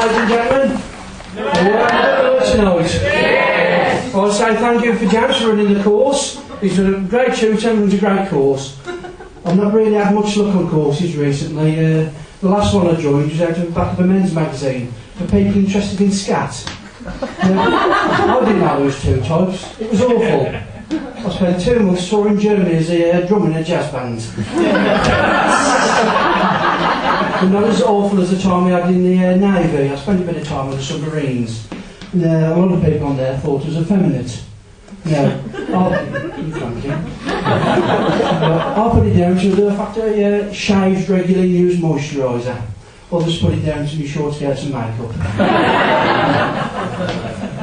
ladies and gentlemen? Tonight. Yes. I'll say thank you for James for running the course. He's a great tutor and runs a great course. I've not really had much luck on courses recently. The last one I joined was out of the back of a men's magazine for people interested in scat. I didn't know there was two types. It was awful. I spent 2 months touring Germany as a drummer in a jazz band. But not as awful as the time we had in the Navy. I spent a bit of time with the submarines. And a lot of people on there thought it was effeminate. I'll put it down to the fact that I shaved regularly, used moisturiser. Others put it down to be sure to get some makeup.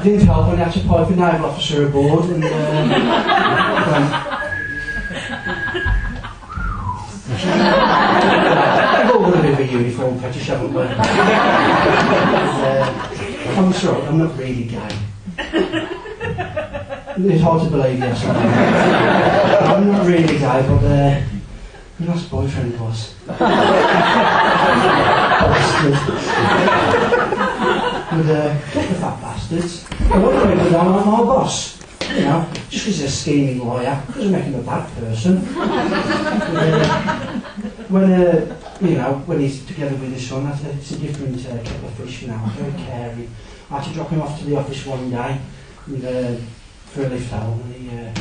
Didn't help when I had to pipe a naval officer aboard and I've all got a bit of a uniform fetish, haven't we? I'm sorry, I'm not really gay. It's hard to believe, yes. I'm not really gay, but my last boyfriend was. With the fat bastards. A lot of people don't like my boss. You know, just because he's a scheming lawyer, doesn't make him a bad person. When he's together with his son, it's a different kettle of fish now. Very caring. I had to drop him off to the office one day for a lift home, and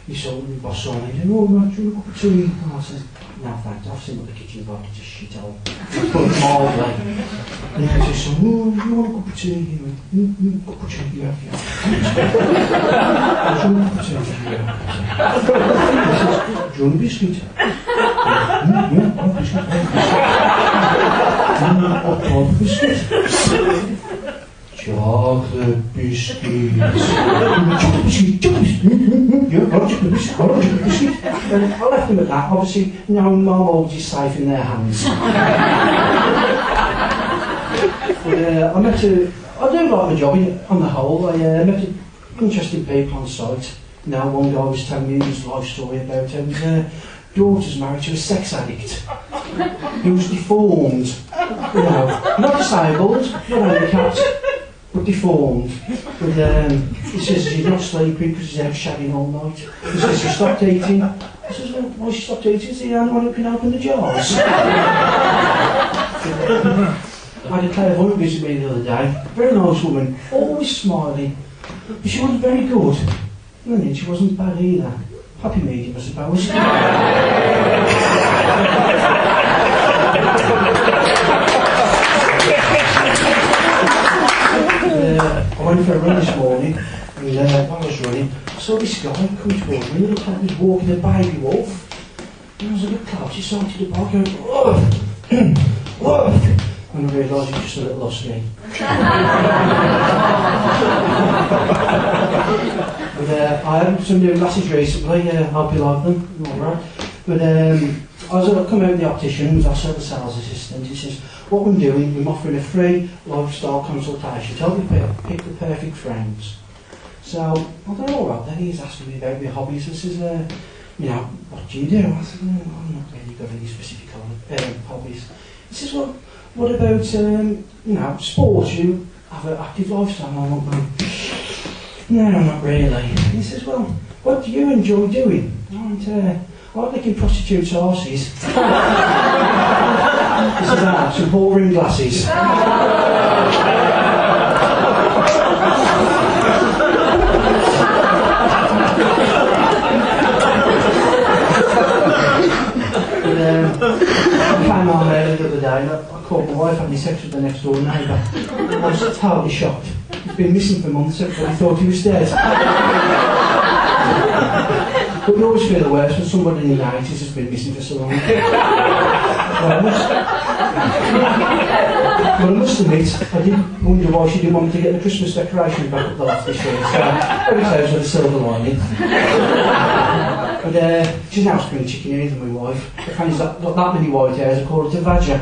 he saw the boss saw me. He said, "Oh, Matt, do you want a cup of tea?" And I said, "No, thanks. I've seen what the kitchen got. It's a shithole." I put it mildly. And he said, "Oh, do you want a cup of tea?" He went, "Cup of tea, yeah." I said, "Do you want a cup of tea?" He said, "Do you want a biscuit?" Yeah, a biscuit. What type of biscuit? Chocolate biscuits. Chocolate biscuit. Yeah, chocolate biscuit. I left them at that. Obviously, now my mould is safe in their hands. I do like my job on the whole. I met interesting people on site. Now, one guy was telling me his life story about his daughter's married to a sex addict. He was deformed. Not disabled, not handicapped, but deformed. But he says he's not sleeping because he's out shagging all night. He says he stopped eating. I says, "Well, why she stopped eating? Is he the only one who can open the jars?" I had a clairvoyant visit me the other day. Very nice woman, always smiling. But she wasn't very good. And then she wasn't bad either. Happy medium, I suppose. I went for a run this morning, and while I was running, I saw this guy come towards me. He looked like he was walking a baby wolf. And I was a bit close, he started to bark, going, "Oh!" "Oh!" And I realised he was just a little husky. But I had some new glasses recently, I hope you like them, alright. But I come out of the opticians, I saw the sales assistant, he says, "What we're doing, we're offering a free lifestyle consultation to help you pick the perfect frames." So, I thought, alright then, he's asking me about my hobbies. I says, "What do you do?" I said, "No, I've not really got any specific hobbies." He says, "Well, what about, sports? You have an active lifestyle?" And I went, "No, not really." He says, "Well, what do you enjoy doing?" I went, "I like licking prostitutes' arses." He says, "Some ball ring glasses." I came on there the other day and I called my wife having sex with the next door neighbour. I was totally shocked. He's been missing for months, everybody thought he was dead. But you always feel the worst when somebody in the 90s has been missing for so long. But I must admit, I did wonder why she didn't want to get the Christmas decoration back up the loft this year, so every time's with a silver lining. But she's now spring chickening than my wife. The fact is that got that many white hairs, I call it a badger.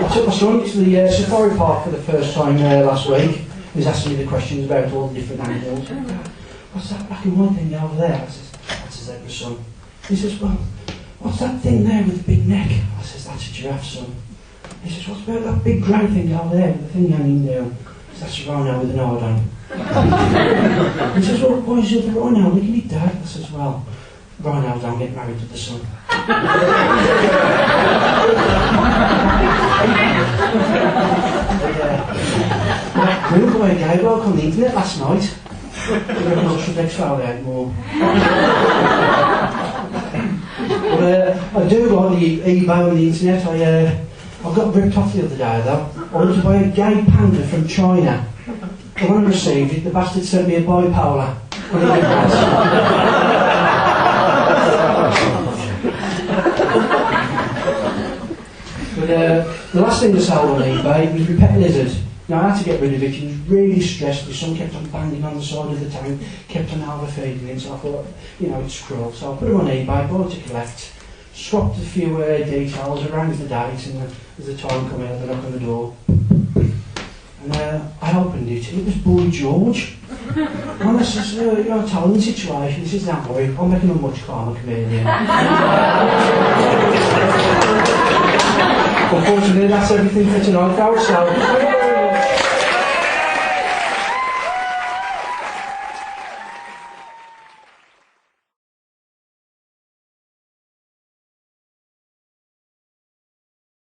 I took my son to the safari park for the first time last week. He was asking me the questions about all the different animals. What's that black and white thing over there? I says, that's a zebra, son. He says, well, what's that thing there with the big neck? I says, that's a giraffe, son. He says, what's about that big grey thing over there with the thing hanging down? I says, that's a rhino with an hard on. He says, well, why is the other rhino looking at Dad? I says, well, rhino don't get married to the sun. A little boy gay bloke on the internet last night. The Ultra Dex found out more. But I do like the eBay on the internet. I got ripped off the other day though. I went to buy a gay panda from China. And when I received it, the bastard sent me a bipolar. But the last thing I sold on eBay was my pet lizard. Now I had to get rid of it. He was really stressed. The sun kept on banging on the side of the tank, kept on overfeeding him. So I thought, you know, it's cruel. So I put him on eBay, bought it to collect, swapped a few details, arranged the date, and as the time came out, I knocked on the door. And I opened it. It was Boy George. And I says, you're a telling situation. He says, don't worry, I'll make him a much calmer comedian. Unfortunately, that's everything for tonight, folks. So